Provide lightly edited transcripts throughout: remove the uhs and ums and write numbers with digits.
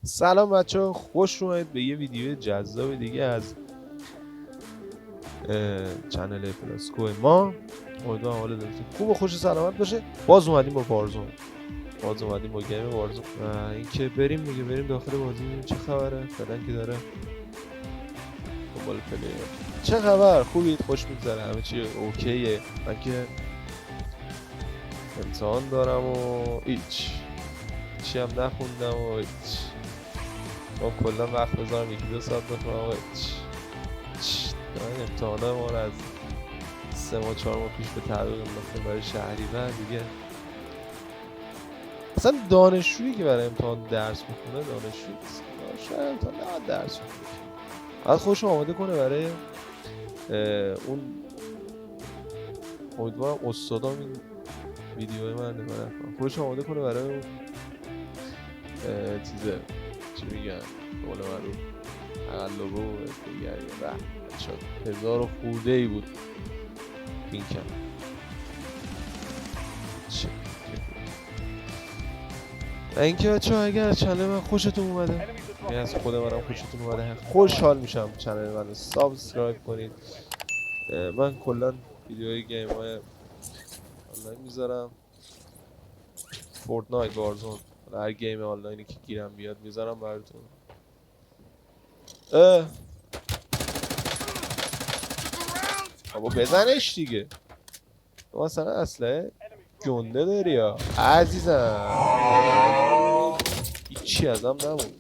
سلام بچه ها، خوش اومدید به یه ویدیو جذاب دیگه از چنل پلاسکو ما. امیدوارم حال دلتون خوب و خوش و سلامت باشه. باز اومدیم با وارزون، باز اومدیم با گیم وارزون و اینکه بریم داخل بازی ببینیم چه خبره. فعلا که داره دنبال پلیر. چه خبر؟ خوبید؟ خوش میگذره؟ همه چی اوکیه؟ من که امتحان دارم و چی هم نخوندم و هیچ. ما کلا وقت بذارم یکی دو ساعت بخونم و من امتحانای ما رو از 3 ماه 4 ماه پیش به تعویق انداختیم برای شهریور دیگه. اصلا دانشجویی که برای امتحان درس میخونه دانشجویی نیست. شاید امتحان نباید درس بخونه، باید خودش آماده کنه برای اون. امیدوارم استادام این ویدیوهای من نگاه نکنم. خودش آماده کنه برای اون چیزه، چی میگن قول معروف، تقلبه و دیگری. و 1000 و خورده ای بود پینکم. و اینکه بچه ها اگر چنل من خوشتون اومده، یعنی از خود منم خوشتون اومده، خوشحال میشم چنل من رو سابسکرایب کنید. من کلا ویدیوهای گیم های آنلاین میذارم، فورتنایت، وارزون، هر گیم آنلاینی که گیرم بیاد میذارم براتون. بابا بزنش دیگه، تو مثلا اسلحه گنده داری یا عزیزم؟ هیچی ازم نمون،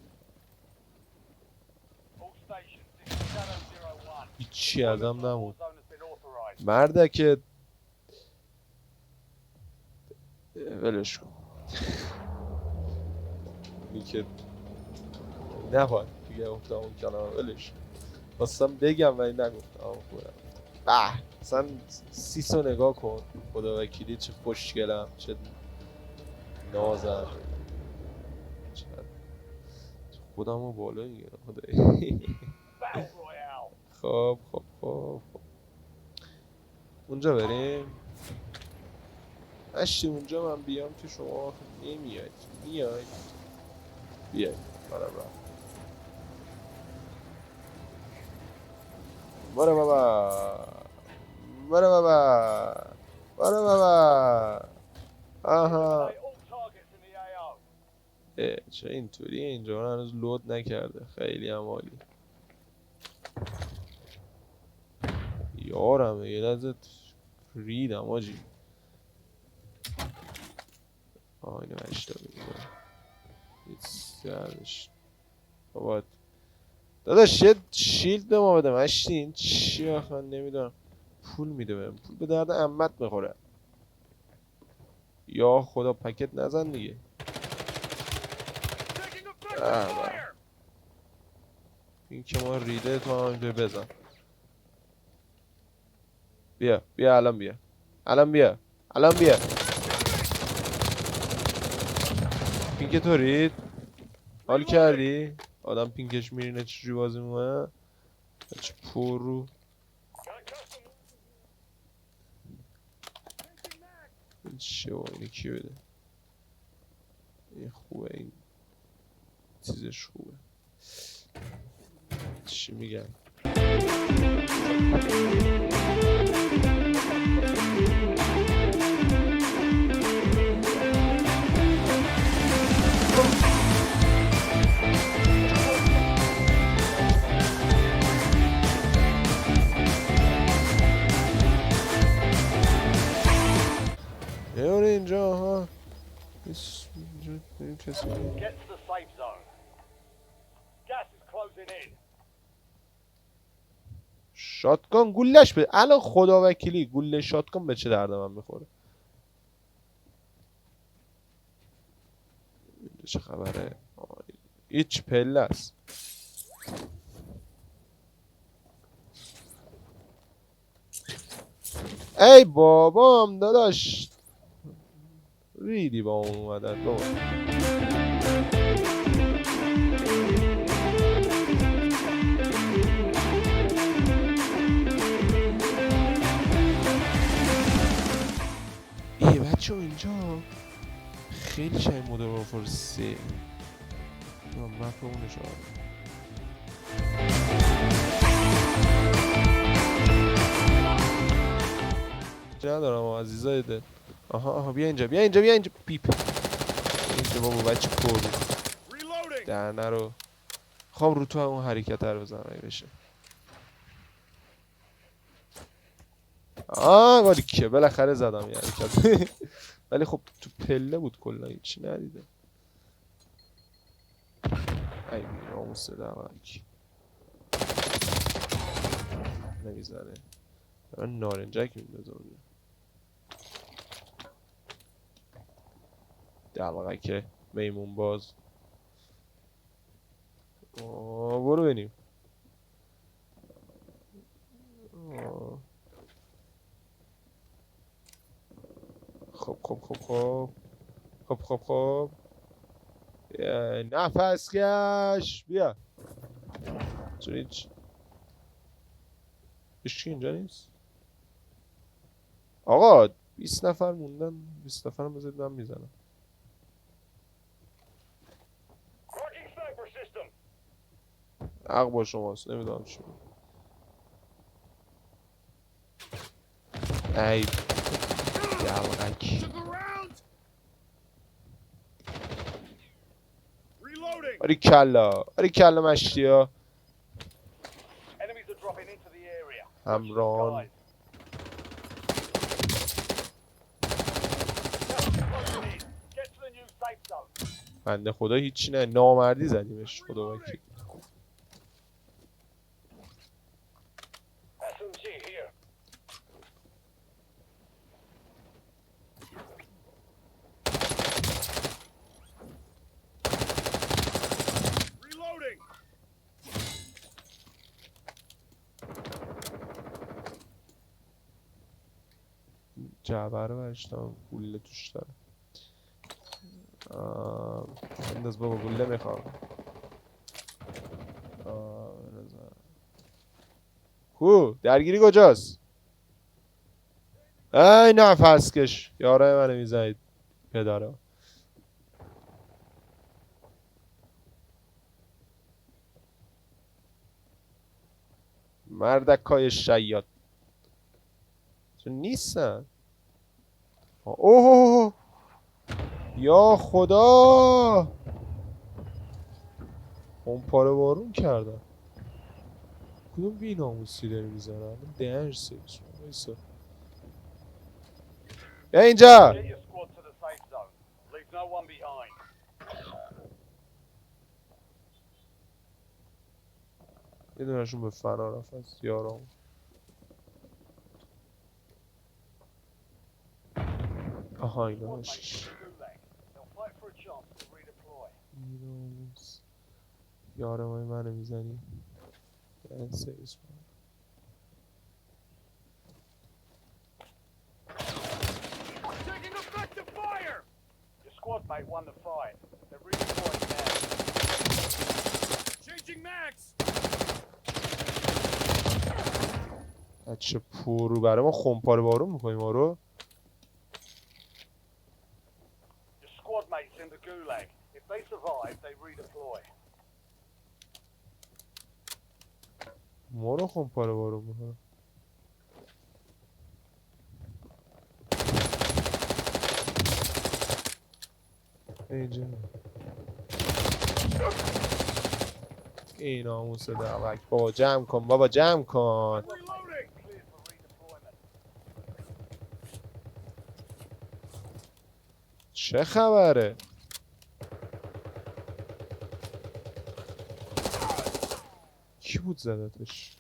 هیچی ازم نمون مردکه. ولش کن این که نباید دیگه گفتم اون کلام، ولش خواستم بگم ولی نگفتم. خودم اصلا سیسو نگاه کن، خدا وکیلی چه خوشگلم، چه نازم، خودم رو بالا میگیرم خدایی. خب اونجا بریم. اشتی اونجا من بیام که شما نمیاید. بیاید برو بابا. آها چه اینطوریه؟ اینجا من هنوز لود نکرده، خیلی هم عالی. یارمه یه لحظه ریدم آجی. اینو 80 میگم بابا. داداش یه شیلد به ما بده مشتین. چی آخه نمیدونم، پول میده بهم، پول به درد عمت میخوره. یا خدا پکت نزن دیگه. این که ما ریده تو هم بزن. بیا الان بیا. پینک تو رید حال کردی؟ آدم پینکش میرینه چجوری بازی میکنه. چه پر رو این چیه با اینه کی بده. این خوبه، این چیزش خوبه. چی میگن؟ یاره اینجا ها اینجا کسی شاتگان گولش به الان خدا وکیلی گوله شاتگان به چه درد من میخوره. اینجا چه خبره؟ هیچ پله است. ای بابام داداش ریدی با اون اومدن بابا. بچه اینجا خیلی شای مودرن وارفار 3 مپ اونش آره. ندارم عزیزای دل. آها بیا اینجا پیپ. اینجا بابا بچه پر در نرو. خب رو تو اون حرکت رو بزنم اگه بشه. ولی که بالاخره زدم یه حرکت. ولی خب تو پله بود کلا هیچی ندیده. ای ناموس دمک نمیزنه. من نارنجک میندازه اونجا. دلغکه میمون باز. برو بریم. خب نفس کش بیا. چون هیچ اینجا نیست. آقا 20 نفر موندن. 20 نفر هم بذارید من میزنم. حق با شماست نمیدونم چی بود. ای دلغک آری کلا مشتی ها همران. بنده خدا هیچی نه نامردی زدیمش خدا وکیل. جعبه رو برشتم گوله توش داره. انداز بابا گوله میخوام. درگیری کجاست؟ ای نفس کش یاره منو میزنید پدرها. مردکای شیاد چون نیستن. اوه یا خدا اون پاره بارون کردن. کدوم بی ناموسی داری میزنن دهنش سیرش بایستا. یا اینجا یه دونشون به فنا رفت از یارام. آها اینا هاشش یارمای منو میزنی دهن سیرش Squad mate won the fight. They're redeploying now. Changing max. بچه پرو برای ما خمپاره بارون میکنیم ما رو. Your squad mates in the gulag. If they survive, they redeploy. ما رو خمپاره بارون میکنم. اینجا این آموس دعوک بابا جمع کن بابا جمع کن. چه خبره؟ کی بود زدتش؟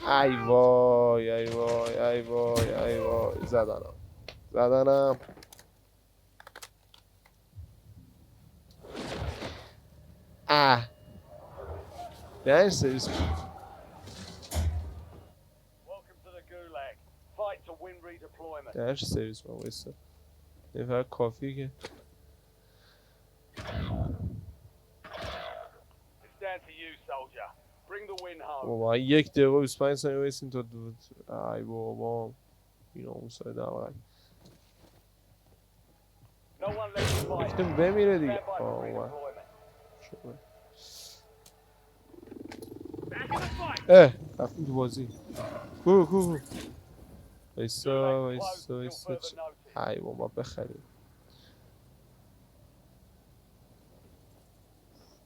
ای وای ای وای ای وای ای وای زدنم نه سریس بود. درش سریس با بایسته نفر کافیه که بابا 1 دقیقه و 25 ثانیه بایستیم تا ای بابا این آموسای دماغک. No one left to fight. گفتیم بمیره دیگه. Stand by for اومد. redeployment. شده. Back in the fight. رفتیم تو بازی. کو وایسا Gulag closed وایسا till وایسا further notice. حیوان ما بخریم.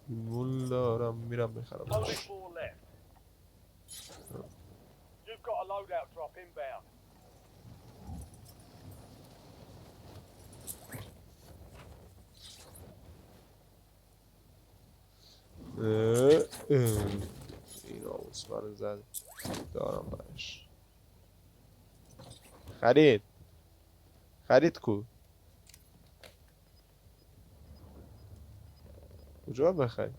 مول دارم میرم بخرم. Only 4 left. You've got a loadout drop inbound. این آوز برای زد دارم برش. خرید کو کجا بخری؟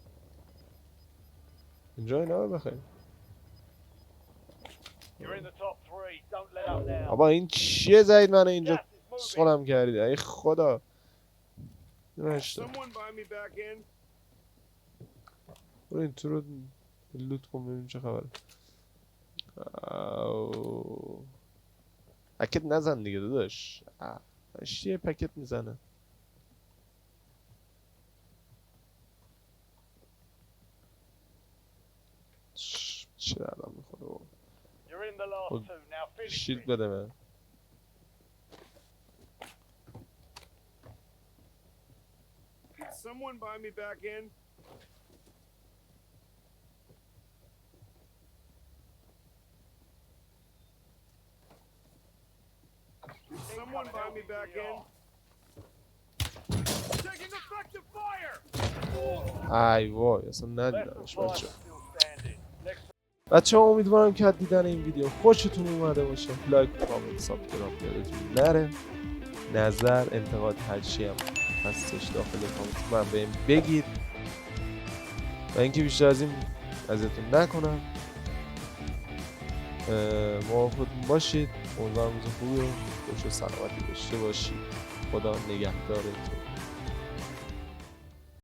اینجا اینا بخری. You're in the top 3. Don't let up now. بابا این چیه زید منو اینجا Gas is moving. سخنم کردید ای خدا. نشته Someone buy me back in. برو این تو رو لوت کن ببین چه خبره. پکت نزن دیگه داداش. یه پکت میزنه. چه دردم میخوره بابا. You're in the last 2. Now finish شیلد it. بده من. Can someone buy me back in? Someone buy me back in. Taking effective fire. ای وای اصلا Less ندیدمش than 5 بچه. still standing. Next بچه ها امیدوارم که از دیدن این ویدیو خوشتون اومده باشه. لایک کامنت سابسکرایب یادتون نره. نظر انتقاد هرچی هم هستش داخل کامنت من بهم بگید و اینکه بیشتر از این ازتون نکنم. مواظبتون باشید. امیدوارم روز خوبی و خوش و سلامتی داشته باشید. خدا نگهدارتون.